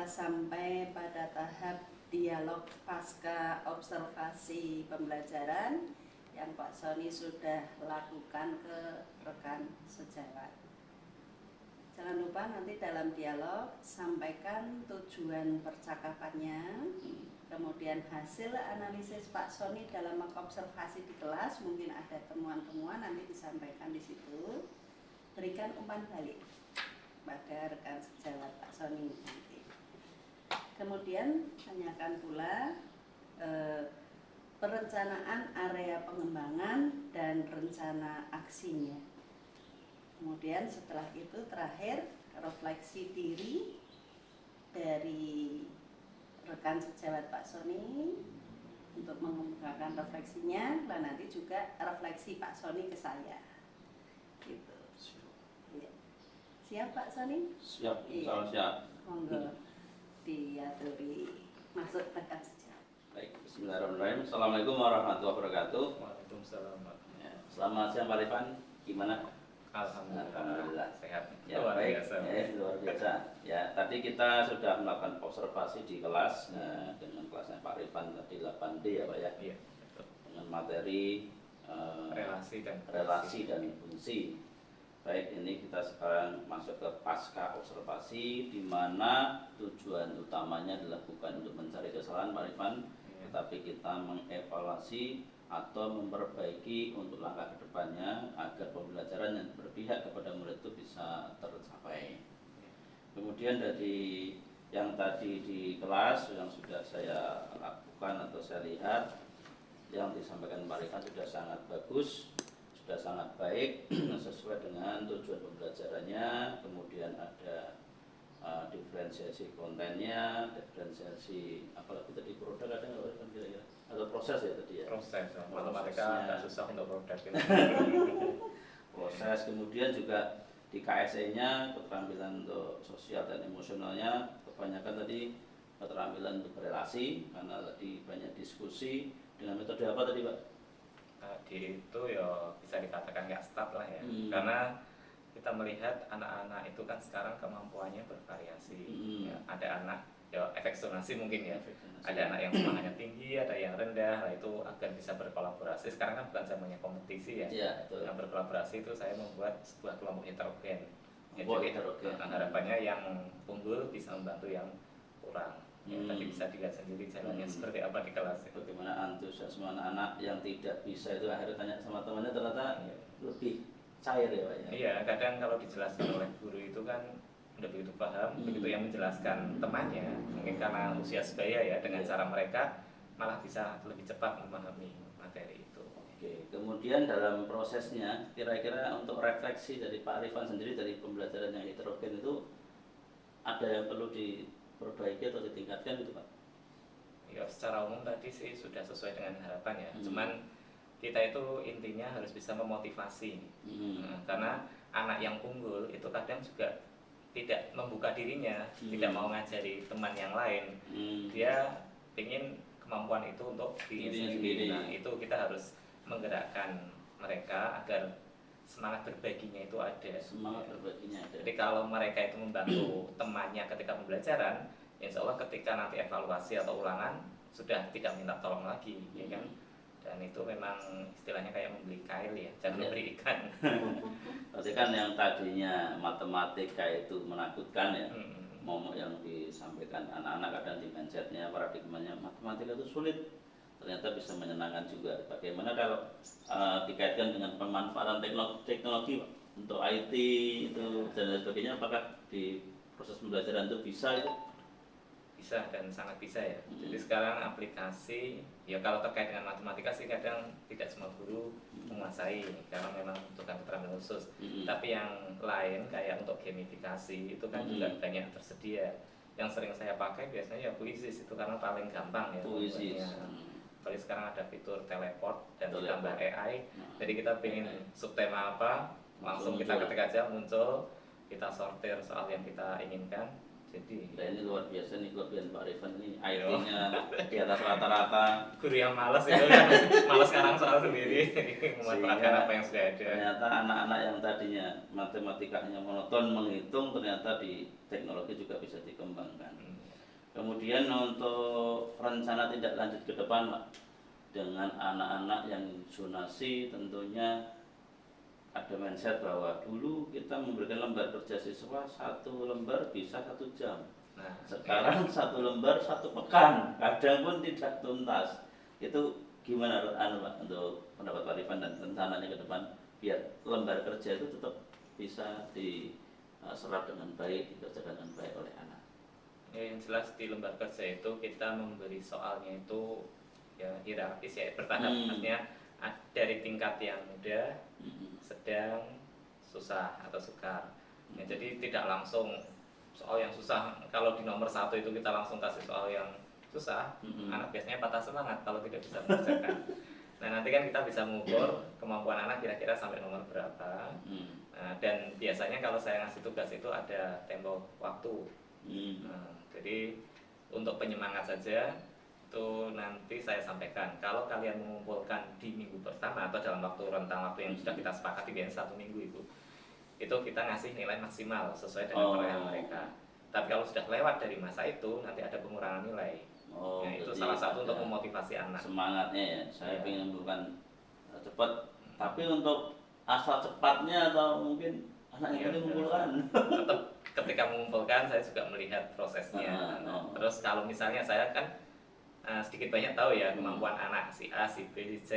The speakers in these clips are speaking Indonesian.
kita sampai pada tahap dialog pasca observasi pembelajaran yang Pak Sony sudah lakukan ke rekan sejawat. Jangan lupa nanti dalam dialog sampaikan tujuan percakapannya, kemudian hasil analisis Pak Sony dalam observasi di kelas, mungkin ada temuan-temuan nanti disampaikan di situ. Berikan umpan balik pada rekan sejawat Pak Sony nanti. Kemudian tanyakan pula perencanaan area pengembangan dan rencana aksinya. Kemudian setelah itu terakhir refleksi diri dari rekan sejawat Pak Sony untuk mengemukakan refleksinya, dan nanti juga refleksi Pak Sony ke saya. Gitu. Ya. Siap Pak Sony? Siap, iya. Siap. Monggo diaturi masuk rekan sejawat. Baik, bismillahirrahmanirrahim. Assalamualaikum warahmatullahi wabarakatuh. Waalaikumsalam. Ya, selamat siang Pak Rifan, gimana? Alhamdulillah sehat. Ya, luar baik. biasa. Luar biasa. Ya, tadi kita sudah melakukan observasi di kelas dengan kelasnya Pak Rifan tadi 8D ya Pak ya. Iya, betul. Dengan materi relasi dan fungsi. Baik, ini kita sekarang masuk ke pasca observasi, di mana tujuan utamanya adalah bukan untuk mencari kesalahan Pak Rifan, tetapi kita mengevaluasi atau memperbaiki untuk langkah kedepannya agar pembelajaran yang berpihak kepada murid itu bisa tercapai. Kemudian dari yang tadi di kelas yang sudah saya lakukan atau saya lihat, yang disampaikan Pak Rifan sudah sangat bagus, sudah sangat baik sesuai dengan tujuan pembelajarannya. Kemudian ada diferensiasi kontennya, diferensiasi apalagi tadi produk ada nggak kira-kira atau proses ya tadi ya? Proses, matematika agak susah untuk produk ini. Proses, kemudian juga di KSE-nya keterampilan untuk sosial dan emosionalnya, kebanyakan tadi keterampilan untuk berelasi karena tadi banyak diskusi dengan metode apa tadi Pak? Tadi itu ya bisa dikatakan nggak stuck lah ya, karena kita melihat anak-anak itu kan sekarang kemampuannya bervariasi. Ya, ada anak ya efek zonasi mungkin ya, ada anak yang semangatnya tinggi, ada yang rendah. Nah itu agar bisa berkolaborasi. Sekarang kan bukan zamannya kompetisi ya. Yang berkolaborasi itu saya membuat sebuah kelompok heterogen. Ya, jadi harapannya yang unggul bisa membantu yang kurang. Ya, tadi bisa dilihat sendiri jalannya seperti apa di kelas. Bagaimana antusiasme anak-anak yang tidak bisa itu akhirnya tanya sama temannya ternyata lebih cair ya Pak ya? Iya, kadang kalau dijelaskan oleh guru itu kan udah begitu paham, begitu yang menjelaskan temannya, mungkin karena usia sebaya ya, dengan cara mereka malah bisa lebih cepat memahami materi itu. Oke, kemudian dalam prosesnya kira-kira untuk refleksi dari Pak Rifan sendiri dari pembelajaran yang heterogen itu ada yang perlu diperbaiki atau ditingkatkan gitu Pak? Ya secara umum tadi sih sudah sesuai dengan harapan ya, cuman kita itu intinya harus bisa memotivasi. Karena anak yang unggul itu kadang juga tidak membuka dirinya, tidak mau ngajari teman yang lain. Dia ingin kemampuan itu untuk diri sendiri. Nah itu kita harus menggerakkan mereka agar semangat berbaginya itu ada. Jadi kalau mereka itu membantu temannya ketika pembelajaran, insya Allah ketika nanti evaluasi atau ulangan sudah tidak minta tolong lagi, ya kan? Dan itu memang istilahnya kayak membeli kail ya, jangan memberi ikan. Berarti kan yang tadinya matematika itu menakutkan ya, momok yang disampaikan anak-anak kadang di mindsetnya, paradigmanya matematika itu sulit, ternyata bisa menyenangkan juga. Bagaimana kalau dikaitkan dengan pemanfaatan teknologi untuk IT itu dan lain sebagainya, apakah di proses pembelajaran itu bisa itu? Bisa dan sangat bisa ya. Jadi sekarang aplikasi ya kalau terkait dengan matematika sih kadang tidak semua guru menguasai karena memang membutuhkan keterampilan khusus. Tapi yang lain kayak untuk gamifikasi itu kan juga banyak tersedia. Yang sering saya pakai biasanya ya Quizzes itu karena paling gampang ya. Apalagi sekarang ada fitur teleport dan ditambah AI. Jadi kita pengen subtema apa langsung kita ketik aja muncul, kita sortir soal yang kita inginkan. Jadi ini luar biasa nih kelebihan Pak Rifan ini, IT-nya di atas rata-rata. Guru yang malas itu kan, malas sekarang soal sendiri, memanfaatkan apa yang sudah ada. Ternyata anak-anak yang tadinya matematikanya monoton menghitung, ternyata di teknologi juga bisa dikembangkan. Kemudian untuk rencana tindak lanjut ke depan Pak, dengan anak-anak yang zonasi tentunya ada mindset bahwa dulu kita memberikan lembar kerja siswa 1 lembar bisa 1 jam. Nah, Sekarang 1 lembar 1 pekan, kadang pun tidak tuntas. Itu gimana Pak untuk pendapat Pak Rifan dan rencananya ke depan biar lembar kerja itu tetap bisa diserap dengan baik, dikerjakan dengan baik oleh anak. ya, yang jelas di lembar kerja itu kita memberi soalnya itu ya hierarkis ya, bertahap. Artinya dari tingkat yang mudah, sedang, susah atau sukar. Ya, jadi tidak langsung soal yang susah. Kalau di nomor 1 itu kita langsung kasih soal yang susah, anak biasanya patah semangat kalau tidak bisa mengerjakan. Nah, nanti kan kita bisa mengukur kemampuan anak kira-kira sampai nomor berapa. Nah, dan biasanya kalau saya ngasih tugas itu ada tempo waktu. Nah, jadi untuk penyemangat saja itu nanti saya sampaikan. Kalau kalian mengumpulkan di minggu pertama atau dalam waktu rentang waktu yang sudah kita sepakati, biasanya 1 minggu itu kita ngasih nilai maksimal sesuai dengan perolehan mereka. Tapi kalau sudah lewat dari masa itu, nanti ada pengurangan nilai. Nah, itu salah satu untuk memotivasi anak. Semangatnya ya, saya ingin bukan cepat, tapi untuk asal cepatnya atau mungkin anak yang mengumpulkan. Tetap ketika mengumpulkan saya juga melihat prosesnya. Terus kalau misalnya saya kan sedikit banyak tahu ya kemampuan anak si A, si B, si C.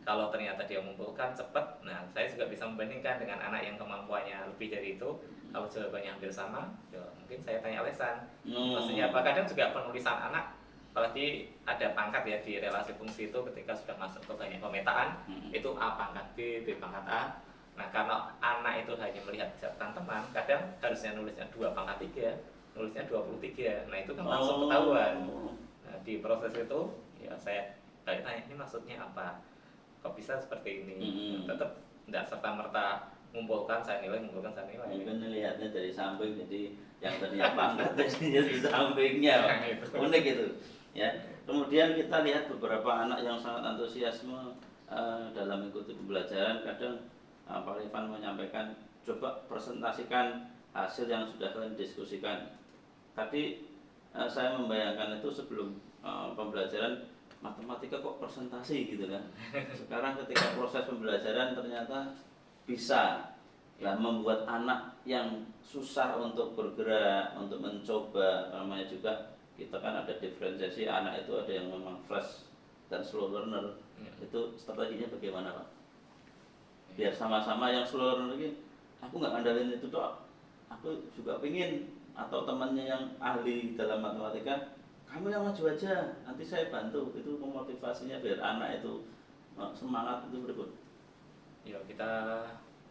Kalau ternyata dia mengumpulkan cepat, nah saya juga bisa membandingkan dengan anak yang kemampuannya lebih dari itu. Kalau jawabannya hampir sama, ya mungkin saya tanya lesan. Maksudnya apa? Kadang juga penulisan anak, apalagi ada pangkat ya di relasi fungsi itu, ketika sudah masuk ke banyak pemetaan, itu A pangkat B, B pangkat A. Nah, karena anak itu hanya melihat catatan teman, kadang harusnya nulisnya 2 pangkat 3, nulisnya 23. Nah, itu kan langsung ketahuan. Nah, di proses itu ya saya tanya, ini maksudnya apa? Kok bisa seperti ini? Tetap tidak serta-merta mengumpulkan saya nilai. Mungkin lihatnya dari samping, jadi yang tadinya pangkat jadinya di sampingnya, unik gitu. Ya. Kemudian kita lihat beberapa anak yang sangat antusiasme dalam mengikuti pembelajaran. Kadang Pak Rifan menyampaikan, coba presentasikan hasil yang sudah kalian diskusikan. Tadi saya membayangkan itu sebelum pembelajaran matematika kok presentasi gitu kan. Sekarang ketika proses pembelajaran ternyata bisa membuat anak yang susah untuk bergerak, untuk mencoba. Namanya juga kita kan ada diferensiasi, anak itu ada yang memang fast dan slow learner. Itu strateginya bagaimana Pak? Biar sama-sama yang slow learner ini, aku nggak ngandalin itu toh, aku juga pengen. Atau temannya yang ahli dalam matematika, kamu yang maju aja, nanti saya bantu. Itu memotivasinya biar anak itu semangat itu berikut. Ya kita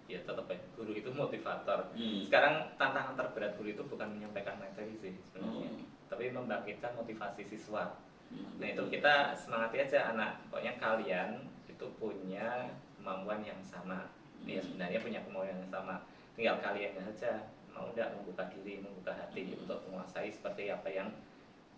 ya tetap ya, guru itu motivator. Sekarang tantangan terberat guru itu bukan menyampaikan materi sih sebenarnya, tapi membangkitkan motivasi siswa. Nah itu kita semangati aja anak, pokoknya kalian itu punya kemampuan yang sama. Ya sebenarnya punya kemampuan yang sama, tinggal kalian saja mau tidak membuka diri, membuka hati untuk menguasai seperti apa yang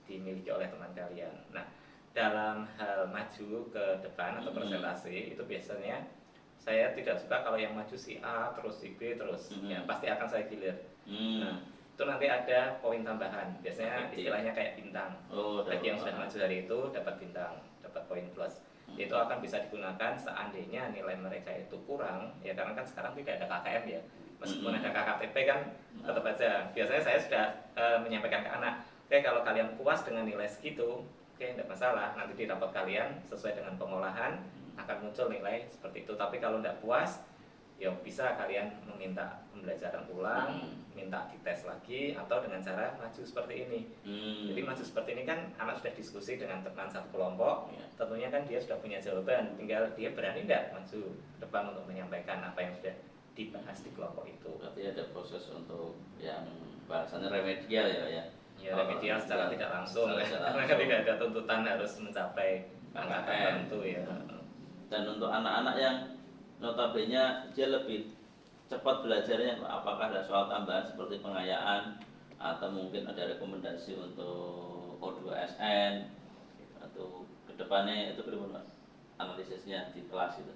dimiliki oleh teman kalian. Nah, dalam hal maju ke depan atau presentasi itu biasanya saya tidak suka kalau yang maju si A terus si B terus, ya pasti akan saya gilir. Nah, itu nanti ada poin tambahan, biasanya istilahnya kayak bintang. Bagi yang sudah maju hari itu dapat bintang, dapat poin plus. Itu akan bisa digunakan seandainya nilai mereka itu kurang, ya karena kan sekarang tidak ada KKM ya. Meskipun ada KKTP kan tetap aja. Biasanya saya sudah menyampaikan ke anak, oke kalau kalian puas dengan nilai segitu, oke tidak masalah. Nanti di rapat kalian sesuai dengan pengolahan akan muncul nilai seperti itu. Tapi kalau tidak puas, ya bisa kalian meminta pembelajaran ulang, minta dites lagi, atau dengan cara maju seperti ini. Jadi maju seperti ini kan anak sudah diskusi dengan teman satu kelompok, tentunya kan dia sudah punya jawaban, tinggal dia berani tidak maju ke depan untuk menyampaikan apa yang sudah dibahas di kelompok itu. Berarti ada proses untuk yang bahasanya remedial ya. Ya remedial secara tidak langsung, karena tidak ada tuntutan harus mencapai angka tertentu ya. Dan untuk anak-anak yang notabene dia lebih cepat belajarnya, apakah ada soal tambahan seperti pengayaan atau mungkin ada rekomendasi untuk O2SN atau kedepannya itu bagaimana analisisnya di kelas itu?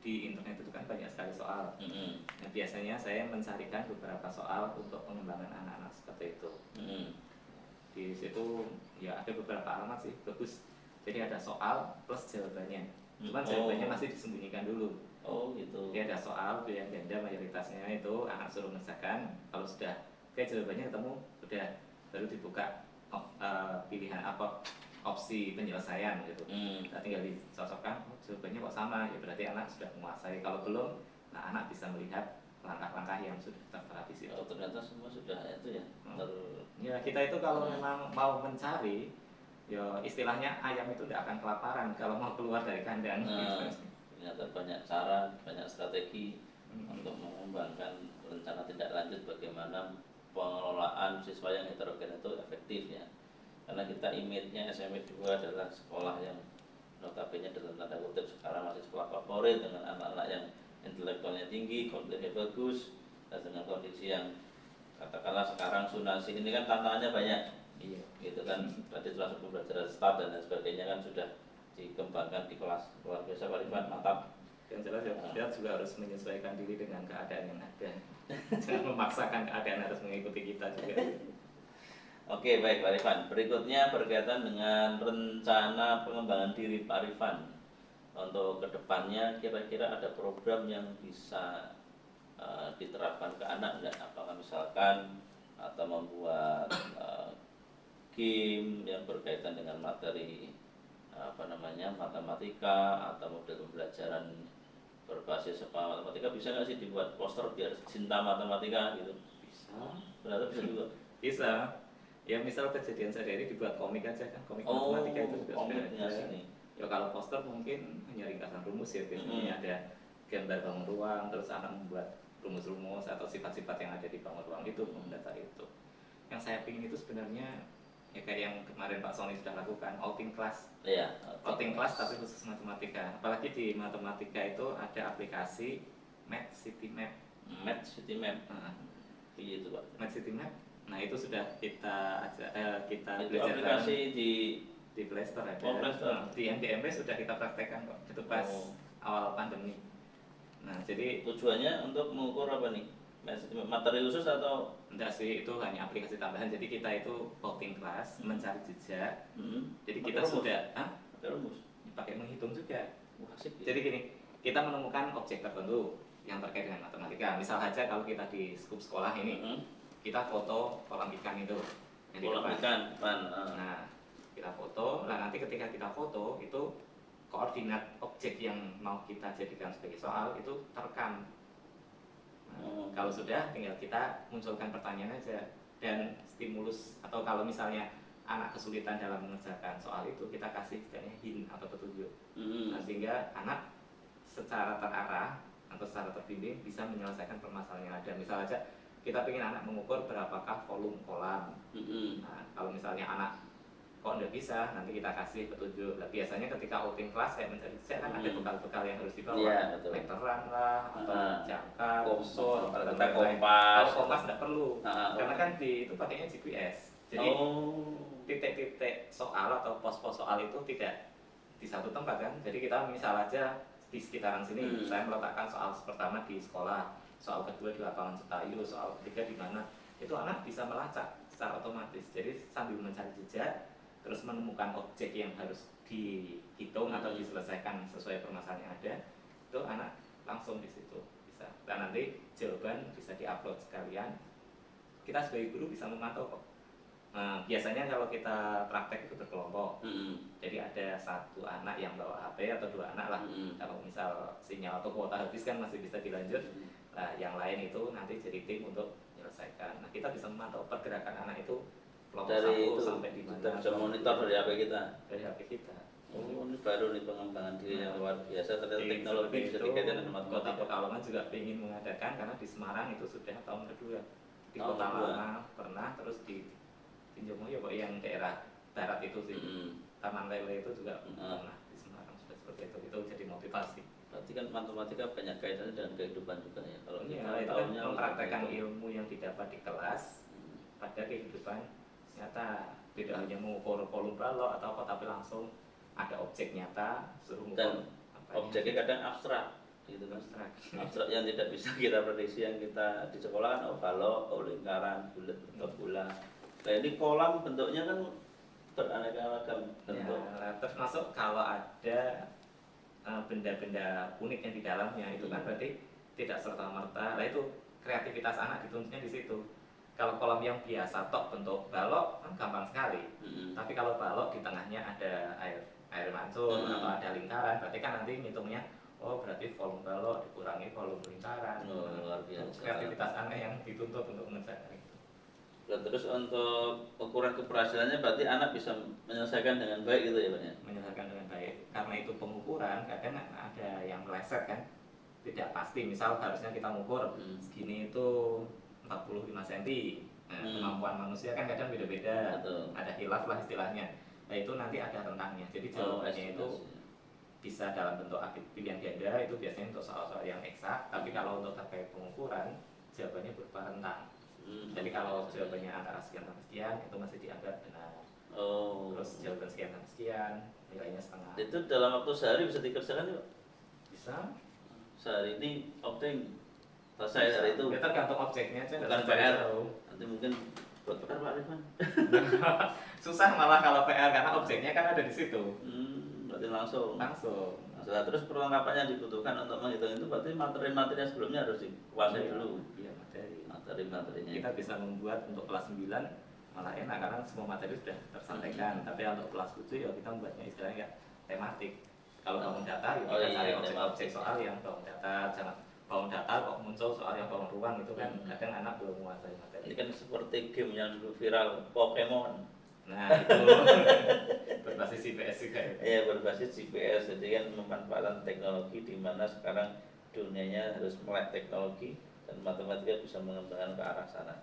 di internet itu kan banyak sekali soal. Nah, biasanya saya mencarikan beberapa soal untuk pengembangan anak-anak seperti itu. Di situ ya ada beberapa alamat sih bagus. Jadi ada soal plus jawabannya. Cuman jawabannya masih disembunyikan dulu. Oh gitu. Dia ada soal pilihan ganda mayoritasnya itu anak suruh mengerjakan. Kalau sudah jawabannya ketemu, udah baru dibuka pilihan apa opsi penyelesaian gitu. Nah, tinggal dicocokkan, jawabannya kok sama, ya berarti anak sudah menguasai. Kalau belum, nah anak bisa melihat langkah-langkah yang sudah tertera di situ. Oh, ternyata semua sudah itu ya. Ya kita itu kalau memang mau mencari, ya istilahnya ayam itu tidak akan kelaparan kalau mau keluar dari kandang. Ternyata banyak cara, banyak strategi untuk mengembangkan rencana tindak lanjut bagaimana pengelolaan siswa yang heterogen itu efektif ya. Karena kita image-nya SMP 2 adalah sekolah yang notabene dalam tanda kutip sekarang masih sekolah favorit dengan anak-anak yang intelektualnya tinggi, kognitifnya bagus, dan dengan kondisi yang katakanlah sekarang zonasi ini kan tantangannya banyak. Iya. Gitu kan, tadi termasuk pembelajaran start dan lain sebagainya kan sudah dikembangkan di kelas luar biasa. Pak Rifan, mantap. Yang jelas ya, dia juga harus menyesuaikan diri dengan keadaan yang ada. Jangan memaksakan keadaan harus mengikuti kita juga. Oke, baik Pak Rifan. Berikutnya berkaitan dengan rencana pengembangan diri Pak Rifan. Untuk kedepannya kira-kira ada program yang bisa diterapkan ke anak enggak? Apakah misalkan atau membuat game yang berkaitan dengan materi matematika atau model pembelajaran berbasis matematika, bisa nggak sih dibuat poster biar cinta matematika gitu? Bisa. Berarti bisa juga. Bisa. Ya misal kejadian sehari-hari dibuat komik aja kan, komik matematika itu juga sudah ada. Sini. Ya kalau poster mungkin hanya ringkasan rumus ya, biasanya ada gambar bangun ruang, terus anak membuat rumus-rumus atau sifat-sifat yang ada di bangun ruang itu, mendata itu. Yang saya pingin itu sebenarnya ya kayak yang kemarin Pak Sony sudah lakukan, outing class. Iya, Outing class tapi khusus matematika. Apalagi di matematika itu ada aplikasi Math City Map. Math City Map. Iya itu Pak. Math City Map. Nah itu sudah kita kita itu belajar aplikasi di Play Store ada. Oh, Play Store. Di NBMP sudah kita praktekkan kok. Itu pas awal pandemi. Nah jadi tujuannya untuk mengukur apa nih? Materi khusus atau enggak sih, itu hanya aplikasi tambahan. Jadi kita itu outing class mencari jejak. Jadi kita sudah pakai rumus, pakai menghitung juga. asik, Jadi gini, kita menemukan objek tertentu yang terkait dengan matematika. Misal saja kalau kita di skup sekolah ini, kita foto kolam ikan itu. Kolam ikan, Nah, kita foto. Nah nanti ketika kita foto itu koordinat objek yang mau kita jadikan sebagai soal itu terekam. Kalau sudah, tinggal kita munculkan pertanyaan aja dan stimulus, atau kalau misalnya anak kesulitan dalam mengerjakan soal itu, kita kasih istilahnya hint atau petunjuk. Nah, sehingga anak secara terarah atau secara terbimbing bisa menyelesaikan permasalahan yang ada. Misal aja kita ingin anak mengukur berapakah volume kolam. Nah, kalau misalnya anak kok nggak bisa, nanti kita kasih petunjuk. Nah, biasanya ketika outing kelas saya mencari saya kan ada bekal-bekal yang harus dibawa, meteran lah, atau jangkar, unsur, atau kompas. Kalau kompas nggak perlu, karena kan di itu pakainya GPS. Jadi titik-titik soal atau pos-pos soal itu tidak di satu tempat kan. Jadi kita misal aja di sekitaran sini, saya meletakkan soal pertama di sekolah, soal kedua di lapangan Setayu, soal ketiga di mana. Itu anak bisa melacak secara otomatis. Jadi sambil mencari jejak, terus menemukan objek yang harus dihitung atau diselesaikan sesuai permasalahan yang ada, itu anak langsung di situ bisa. Dan nanti jawaban bisa diupload sekalian. Kita sebagai guru bisa memantau kok. Nah, biasanya kalau kita praktek itu berkelompok. Jadi ada satu anak yang bawa HP atau dua anak lah. Kalau misal sinyal atau kuota habis kan masih bisa dilanjut. Nah, yang lain itu nanti jadi tim untuk menyelesaikan. Nah, kita bisa memantau pergerakan anak itu dari itu sampai di mana. Kita bisa monitor dari HP kita. Dari HP kita. Oh, ini baru nih pengembangan diri yang luar biasa. Ternyata teknologi bisa itu, dikaitkan dengan Kota matematika. Pekalongan juga ingin mengadakan, karena di Semarang itu sudah tahun kedua. Di Tahun Kota kedua. Lama pernah, terus di Tinjomulyo kok yang daerah barat itu sih. Taman Lele itu juga pernah di Semarang sudah seperti itu. Itu jadi motivasi. Berarti kan matematika banyak kaitannya dengan kehidupan juga ya. Kalau kita Itu kan tahunya mempraktekkan itu. ilmu yang didapat di kelas pada kehidupan nyata. Tidak hanya mengukur volume balok atau apa, tapi langsung ada objek nyata, suruh Dan mengukur objeknya kadang abstrak gitu kan. Abstrak. Abstrak yang tidak bisa kita prediksi, yang kita di sekolah kan balok, lingkaran, bulat atau bola. Nah ini kolam bentuknya kan beraneka ragam bentuk. Ya, termasuk kalau ada benda-benda unik yang di dalamnya itu kan berarti tidak serta-merta. Nah itu kreativitas anak dituntutnya di situ. Kalau kolam yang biasa tok bentuk balok kan gampang sekali. Tapi kalau balok di tengahnya ada air mancur atau ada lingkaran, berarti kan nanti ngitungnya oh berarti volume balok dikurangi volume lingkaran. Luar biasa. Kreativitas anak yang dituntut untuk mengerjakan itu. Dan terus untuk ukuran keberhasilannya berarti anak bisa menyelesaikan dengan baik gitu ya Pak ya? Menyelesaikan dengan baik. Karena itu pengukuran, kadang ada yang meleset kan, tidak pasti. Misal harusnya kita mengukur segini itu 45 cm. Nah, kemampuan manusia kan kadang beda-beda. Ada khilaf lah istilahnya. Nah itu nanti ada rentangnya. Jadi jawabannya itu bisa dalam bentuk pilihan ganda, itu biasanya untuk soal-soal yang eksak. Tapi kalau untuk terkait pengukuran, jawabannya berupa rentang. Jadi kalau jawabannya antara sekian sampai sekian itu masih dianggap benar. Terus jawaban sekian sampai sekian nilainya setengah. Itu dalam waktu sehari bisa dikerjakan ya Pak? Bisa. Sehari ini opting selesai hari itu. Ya tergantung objeknya aja. Bukan PR. Nanti mungkin buat PR Pak Arifan. Susah malah kalau PR karena objeknya kan ada di situ. Berarti langsung. Nah, terus perlengkapan yang dibutuhkan untuk menghitung itu berarti materi-materi sebelumnya harus dikuasai dulu. Iya, materi-materinya. Kita bisa membuat untuk kelas 9 malah enak karena semua materi sudah tersampaikan. Tapi untuk kelas 7 ya kita membuatnya istilahnya ya tematik. Kalau bangun data ya kita cari objek-objek soal yang bangun data, jangan bangun data kok muncul soal yang bangun ruang itu kan kadang anak belum menguasai materi. Ini kan seperti game yang dulu viral Pokemon. Nah itu berbasis GPS juga ya. Iya berbasis GPS, jadi kan memanfaatkan teknologi di mana sekarang dunianya harus melek teknologi dan matematika bisa mengembangkan ke arah sana.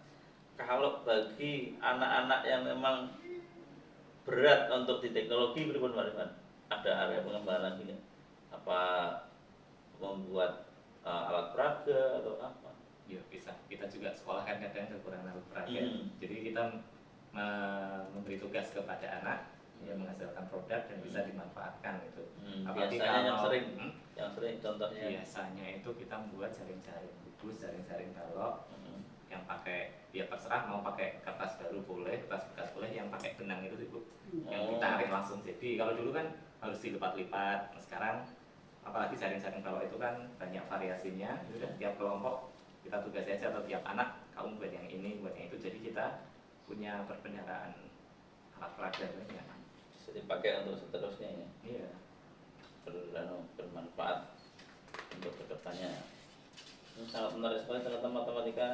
Kalau bagi anak-anak yang memang berat untuk di teknologi, berapa Marifan? Ada area pengembangan lagi nggak? Apa membuat alat peraga atau apa? Ya bisa. Kita juga sekolah kan kadang kekurangan alat peraga. Jadi kita memberi tugas kepada anak yang menghasilkan produk dan bisa dimanfaatkan itu. Biasanya yang sering contohnya. Biasanya itu kita membuat jaring-jaring bubus, jaring-jaring balok yang pakai ya terserah mau pakai kertas baru boleh, kertas bekas boleh, yang pakai benang itu Ibu. Yang ditarik langsung jadi. Kalau dulu kan harus dilipat-lipat. Sekarang apalagi jaring-jaring balok itu kan banyak variasinya. Udah tiap kelompok kita tugas aja atau tiap anak kamu buat yang ini, buat yang itu. Jadi kita punya perbendaharaan alat peraga banyak. Bisa dipakai untuk seterusnya ya. Iya. Bermanfaat untuk kedepannya. Sangat menarik sekali ternyata matematika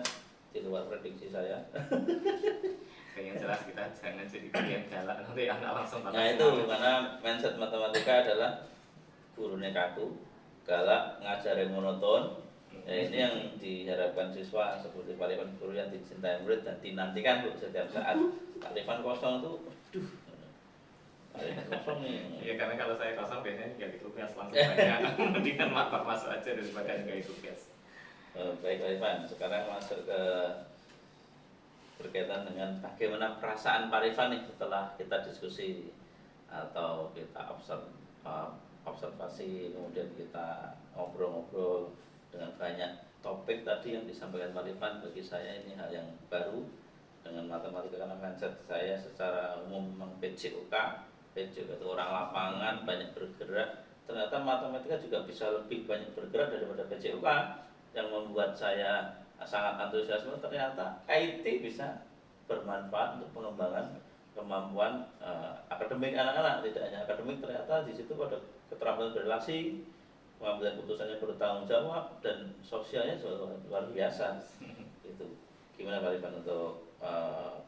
di luar prediksi saya. Yang jelas kita jangan jadi yang galak nanti anak langsung patah. Nah itu karena mindset matematika adalah gurunya kaku, galak, ngajarin monoton. Ya, ini yang diharapkan siswa seperti Pak Rifan, guru yang dicintai murid dan dinantikan Bu setiap saat. Pak Rifan kosong tuh, aduh, Pak Rifan kosong nih. Iya karena kalau saya kosong biasanya nggak ditugas langsung aja. Mendingan masuk aja daripada nggak ditugas. Baik Pak Rifan, sekarang masuk ke berkaitan dengan bagaimana perasaan Pak Rifan nih setelah kita diskusi atau kita observasi, kemudian kita ngobrol-ngobrol dengan banyak topik tadi yang disampaikan Pak Rifan. Bagi saya ini hal yang baru dengan matematika karena mindset saya secara umum memang PJOK itu orang lapangan banyak bergerak. Ternyata matematika juga bisa lebih banyak bergerak daripada PJOK yang membuat saya sangat antusiasme. Ternyata IT bisa bermanfaat untuk pengembangan kemampuan akademik anak-anak, tidak hanya akademik, ternyata di situ ada keterampilan berrelasi, pengambilan putusannya bertanggung jawab, dan sosialnya juga luar biasa. Itu gimana Pak Rifan untuk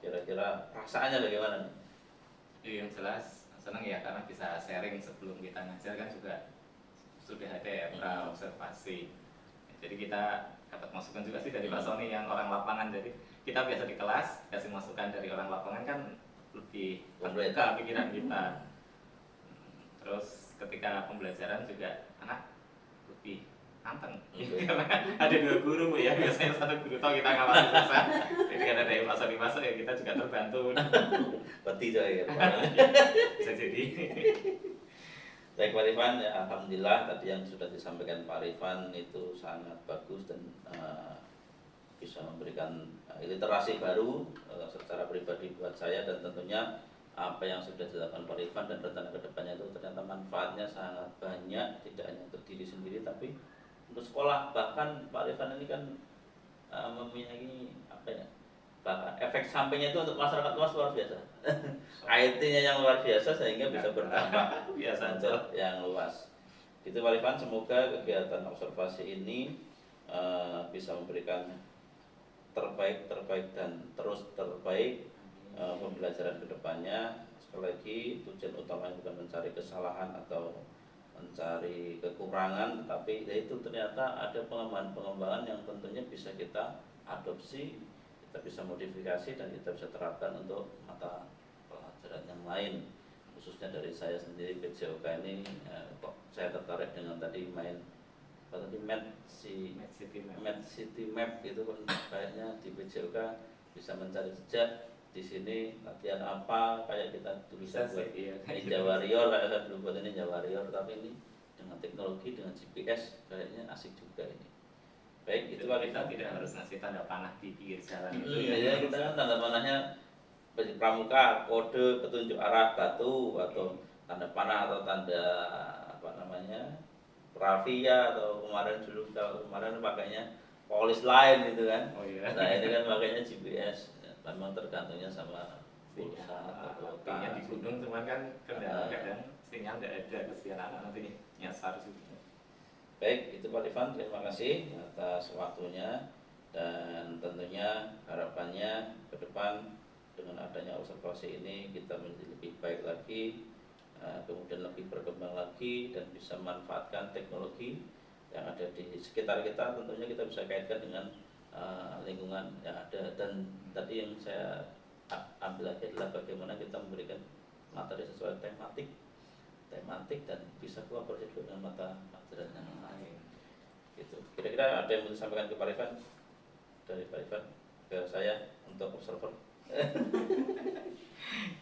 kira-kira perasaannya bagaimana? Yang jelas senang ya karena bisa sharing sebelum kita ngajar kan juga sudah ada ya observasi. Jadi kita dapat masukan juga sih dari Pak Sony yang orang lapangan. Jadi kita biasa di kelas kasih masukan dari orang lapangan kan lebih terbuka pikiran kita. Terus ketika pembelajaran juga anak lebih anteng. Karena ada dua guru Bu ya, biasanya satu guru tahu kita ngawasi susah. Jadi kan ada yang masuk masuk ya kita juga terbantu. Berarti saya bisa jadi. Baik Pak Rifan, ya, alhamdulillah tadi yang sudah disampaikan Pak Rifan itu sangat bagus dan bisa memberikan literasi baru secara pribadi buat saya, dan tentunya apa yang sudah dilakukan Pak Rifan dan rencana kedepannya itu ternyata manfaatnya sangat banyak, tidak hanya untuk diri sendiri tapi untuk sekolah. Bahkan Pak Rifan ini kan mempunyai apa ya, bahkan efek sampingnya itu untuk masyarakat luas luar biasa. IT-nya yang luar biasa sehingga bisa berdampak biasa untuk yang luas. Itu Pak Rifan, semoga kegiatan observasi ini bisa memberikan terbaik dan terus terbaik pembelajaran kedepannya. Sekali lagi, tujuan utamanya bukan mencari kesalahan atau mencari kekurangan, tapi itu ternyata ada pengembangan yang tentunya bisa kita adopsi, kita bisa modifikasi dan kita bisa terapkan untuk mata pelajaran yang lain. Khususnya dari saya sendiri PJOK ini, kok saya tertarik dengan tadi main apa tadi Med City Map gitu kan, kayaknya di PJOK bisa mencari jejak di sini latihan apa, kayak kita dulu bisa buat Ninja Warrior, kayak saya dulu buat Ninja Warrior, tapi ini dengan teknologi, dengan GPS kayaknya asik juga ini. Baik, itu kita tidak harus ngasih tanda panah di pinggir jalan itu ya. Kita kan tanda panahnya pramuka, kode petunjuk arah batu, atau tanda panah atau tanda apa namanya rafia, atau kemarin pakainya polis lain gitu kan. Nah ini kan pakainya GPS. Memang tergantungnya sama pulsa atau kuota. Di gunung cuman kan kadang sinyal tidak ada, kesian anak nanti nyasar juga. Baik, itu Pak Rifan, terima kasih atas waktunya, dan tentunya harapannya ke depan dengan adanya observasi ini kita menjadi lebih baik lagi, kemudian lebih berkembang lagi dan bisa memanfaatkan teknologi yang ada di sekitar kita. Tentunya kita bisa kaitkan dengan lingkungan yang ada, dan tadi yang saya ambil lagi adalah bagaimana kita memberikan materi sesuai tematik dan bisa kolaborasi dengan mata pelajaran yang lain. Gitu. Kira-kira ada yang mau disampaikan ke Pak Rifan, dari Pak Rifan ke saya untuk observer?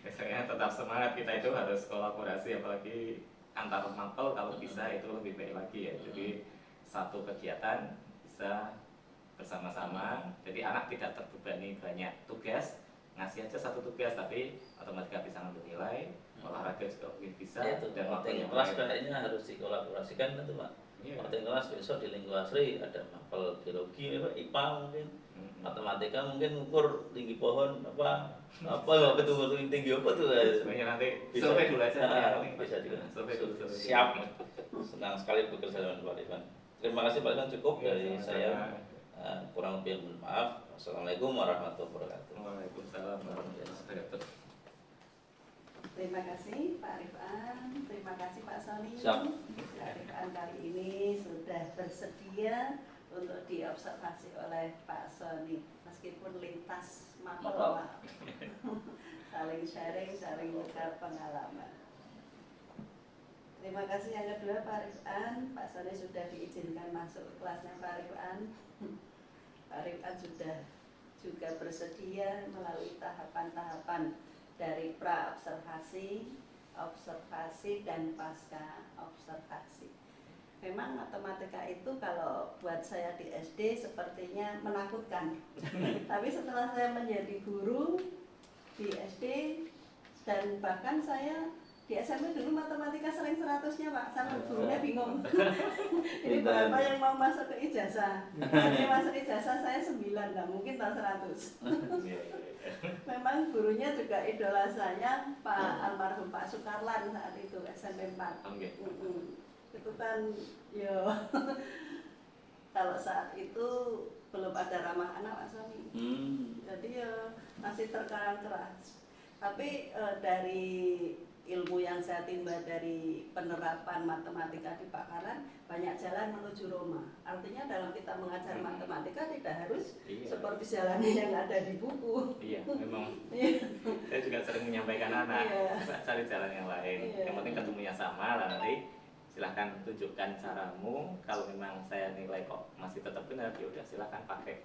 Biasanya tetap semangat, kita itu harus kolaborasi, apalagi antar mapel kalau bisa itu lebih baik lagi ya. Jadi satu kegiatan bisa bersama-sama, jadi anak tidak terbebani banyak tugas, ngasih aja satu tugas tapi otomatis bisa ngambil nilai, olahraga juga mungkin bisa. Ya, itu dan waktu kelas kayaknya harus dikolaborasikan itu Pak. Waktu kelas besok di lingkungan asri ada mapel biologi, IPA mungkin, matematika mungkin ukur tinggi pohon apa betul tinggi apa tuh. Sebenarnya nanti survei dulu aja. Bisa survei dulu. Siap. Senang sekali bekerja dengan Pak Rifan. Terima kasih Pak Rifan, cukup dari saya. Kurang lebih mohon maaf. Assalamualaikum warahmatullahi wabarakatuh. Waalaikumsalam warahmatullahi wabarakatuh. Terima kasih Pak Rifan, terima kasih Pak Sony. Pak Rifan kali ini sudah bersedia untuk diobservasi oleh Pak Sony, meskipun lintas mapel Pak. Saling sharing, saling tukar pengalaman. Terima kasih yang kedua Pak Rifan. Pak Sony sudah diizinkan masuk ke kelasnya Pak Rifan. Pak Rifan sudah juga bersedia melalui tahapan-tahapan dari pra-observasi, observasi, dan pasca observasi. Memang matematika itu kalau buat saya di SD sepertinya menakutkan. Tapi setelah saya menjadi guru di SD, dan bahkan saya di SMP dulu matematika sering 100-nya Pak, sampai gurunya bingung. Ini berapa yang mau masuk ke ijazah? Ini masuk ijazah saya 9, nah mungkin tak 100. Memang gurunya juga idola saya, Pak almarhum Pak Sukarlan saat itu SMP 4. Itu kan yo kalau saat itu belum ada ramah anak Pak Sony. Jadi ya masih terkarang keras. Tapi dari ilmu yang saya timba dari penerapan matematika di Bakaran, banyak jalan menuju Roma. Artinya dalam kita mengajar matematika tidak harus seperti jalan yang ada di buku. Iya, memang. Saya juga sering menyampaikan anak, cari jalan yang lain. Yang penting ketemunya sama, nanti silahkan tunjukkan caramu. Kalau memang saya nilai kok masih tetap benar, ya udah silahkan pakai.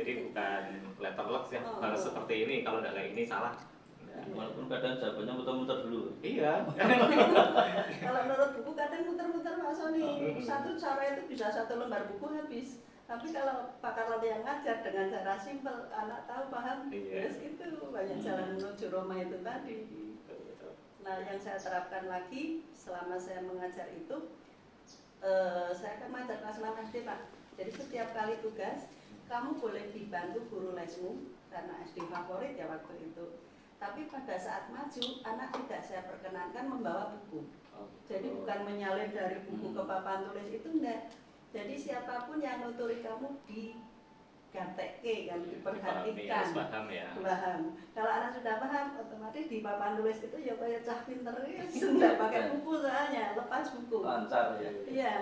Jadi bukan letterbox ya, harus seperti ini. Kalau tidak kayak ini salah. Walaupun kadang jawabannya muter-muter dulu. Iya. Kalau menurut buku kadang muter-muter Pak Sony. Satu cara itu bisa 1 lembar buku habis. Tapi kalau Pak Karlo yang ngajar dengan cara simpel, anak tahu paham, Iya. yes, itu banyak jalan menuju Roma itu tadi. Nah, yang saya terapkan lagi selama saya mengajar itu, saya kan mengajar kelas 6 SD Pak. Jadi setiap kali tugas, kamu boleh dibantu guru lesmu karena SD favorit ya waktu itu. Tapi pada saat maju, anak tidak saya perkenankan membawa buku. Jadi bukan menyalin dari buku ke papan tulis itu enggak. Jadi siapapun yang nuturi kamu digatekke kan, diperhatikan. Paham ya. Paham. Kalau anak sudah paham, otomatis di papan tulis itu ya kayak cah pinter ya, sudah pakai buku soalnya, lepas buku. Lancar ya. Iya.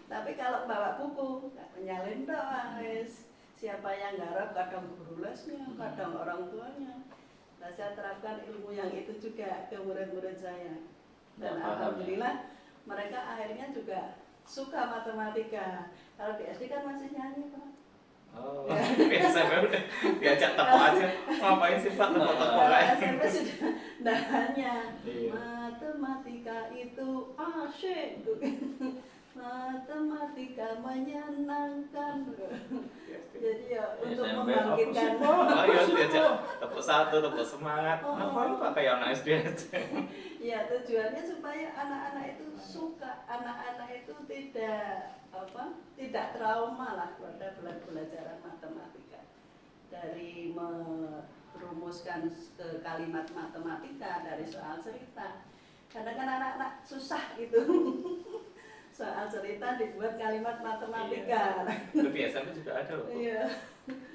Tapi kalau bawa buku, nggak menyalin doang, wes. Siapa yang garap, kadang guru lesnya, kadang orang tuanya. Nah, saya terapkan ilmu yang itu juga ke murid-murid saya. Dan Ya, paham. alhamdulillah mereka akhirnya juga suka matematika. Kalau di SD kan masih nyanyi Pak. Oh, biasa udah diajak tepuk aja. Ngapain sih Pak tepuk-tepuk Kalau aja? SMP sudah dahannya. Iya. Matematika itu asyik. Matematika menyenangkan. Jadi ya untuk SMP membangkitkan. Oh iya, diajak tepuk satu, tepuk semangat. Ngapain Pak kayak anak SD aja? Ya tujuannya supaya anak-anak itu suka, anak-anak itu tidak trauma lah pada pelajaran matematika. Dari merumuskan ke kalimat matematika dari soal cerita. Kadang kan anak-anak susah gitu. Soal cerita dibuat kalimat matematika. Itu di SMP juga ada loh. Iya.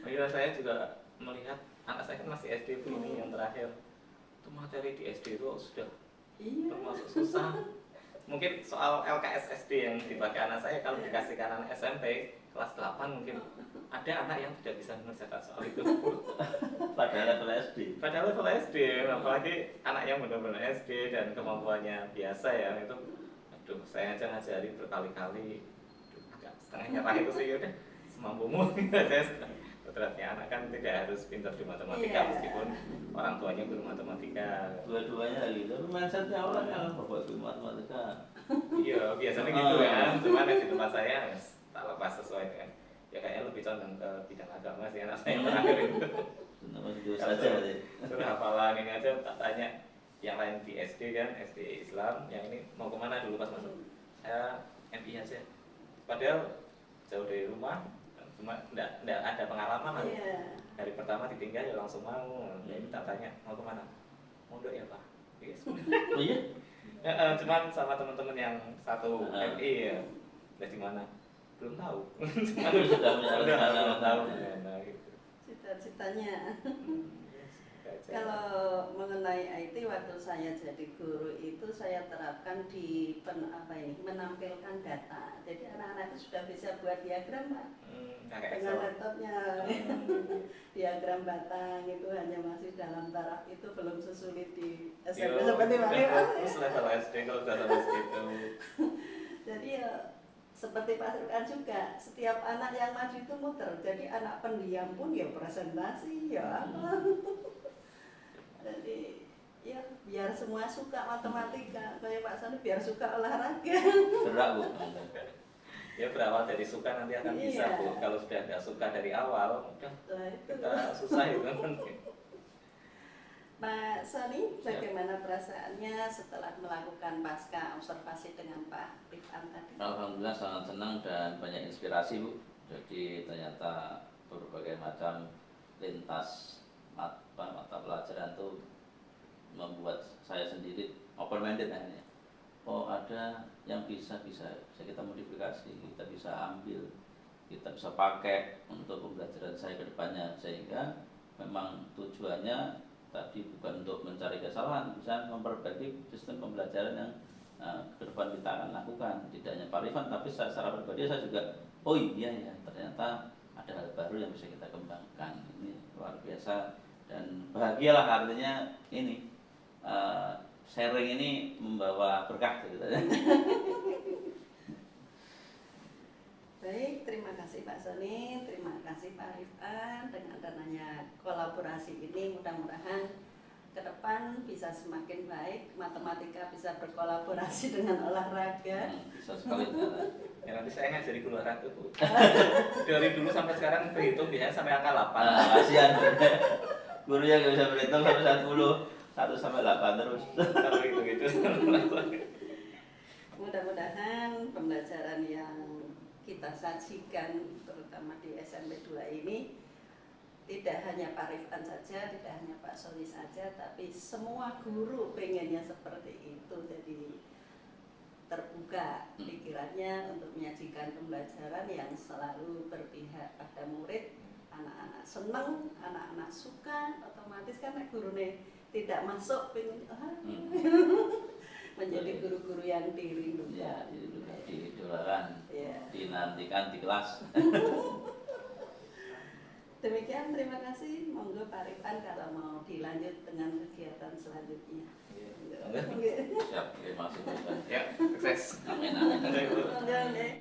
Oh iya, saya juga melihat anak saya kan masih SD Bu, ini yang terakhir. Itu materi di SD itu sudah Iya. termasuk susah. Mungkin soal LKS SD yang dipakai anak saya, kalau dikasih ke anak SMP kelas 8 mungkin ada anak yang tidak bisa mengerjakan soal itu. Pada level SD. Padahal level SD, apalagi anak yang benar-benar SD dan kemampuannya biasa ya, itu aduh saya aja ngajari berkali-kali agak setengah nyerah itu sih, udah semampumu. Beratnya anak kan tidak harus pintar di matematika, Iya. meskipun orang tuanya guru matematika. Dua-duanya lagi. Tapi mindsetnya orang yang bapak guru matematika. Iya, biasanya gitu kan. Cuman di tempat saya tak lepas sesuai dengan, ya kayaknya lebih condong ke bidang agama sih anak saya yang terakhir itu. Kenapa gitu saja deh. Sudah hafalan ini aja, tak tanya yang lain di SD kan, SD Islam, yang ini mau kemana dulu pas masuk? Saya MI aja. Padahal jauh dari rumah, cuma enggak ada pengalaman lah. Iya. Hari pertama ditinggal ya langsung mau. Jadi tak tanya mau kemana? Mondok ya Pak. Yes. Oh iya? Cuman sama teman-teman yang satu MI ya. Dari mana? Belum tahu. Cuman Sudah punya udah rencana. belum tahu. Nah, gitu. Cita-citanya. Gitu aja. Kalau mengenai IT waktu saya jadi guru itu saya terapkan di menampilkan data. Jadi anak-anak itu sudah bisa buat diagram Pak. Kayak Dengan Excel. laptopnya diagram batang itu hanya masih dalam taraf itu, belum sesulit di SMP seperti Pak Leo. Terus level SD kalau sudah sampai situ. Jadi ya seperti Pak Surkan juga, setiap anak yang maju itu muter. Jadi anak pendiam pun ya presentasi ya apa. Jadi ya biar semua suka matematika, kayak Pak Sani biar suka olahraga. Gerak Bu. Ya berawal dari suka nanti akan bisa Iya. Bu. Kalau sudah nggak suka dari awal, udah Nah, itu. kita susah itu kan. Pak Sani, bagaimana perasaannya setelah melakukan pasca observasi dengan Pak Rifan tadi? Alhamdulillah sangat senang dan banyak inspirasi Bu. Jadi ternyata berbagai macam lintas mata pelajaran itu membuat saya sendiri open minded akhirnya. Oh ada yang bisa kita modifikasi, kita bisa ambil, kita bisa pakai untuk pembelajaran saya ke depannya, sehingga memang tujuannya tadi bukan untuk mencari kesalahan, bisa memperbaiki sistem pembelajaran yang ke depan kita akan lakukan. Tidak hanya Pak Rifan, tapi secara pribadi saya juga, oh iya ya ternyata ada hal baru yang bisa kita kembangkan. Ini luar biasa dan bahagialah artinya ini sharing ini membawa berkah gitu. Baik, terima kasih Pak Soni, terima kasih Pak Rifan. Dengan adanya kolaborasi ini mudah-mudahan ke depan bisa semakin baik, matematika bisa berkolaborasi dengan olahraga. Bisa sekali. Ya nanti saya ngajari guru olahraga Bu. Dari dulu sampai sekarang berhitung biasanya sampai angka 8. Kasihan. Gurunya nggak bisa berhitung sampai 1 sampai 8 terus. Kalau gitu. Mudah-mudahan pembelajaran yang kita sajikan terutama di SMP 2 ini tidak hanya Pak Rifan saja, tidak hanya Pak Sony saja, tapi semua guru pengennya seperti itu. Jadi terbuka pikirannya untuk menyajikan pembelajaran yang selalu berpihak pada murid. Anak-anak senang, anak-anak suka, otomatis kan gurune tidak masuk pengen menjadi guru-guru yang dirindukan. Ya, diidolakan, Ya. dinantikan di kelas. Demikian, terima kasih. Monggo Pak Rifan kalau mau dilanjut dengan kegiatan selanjutnya. Iya. Oke. Siap, terima kasih. Ya, sukses. Amin, amin. Monggo, nggih.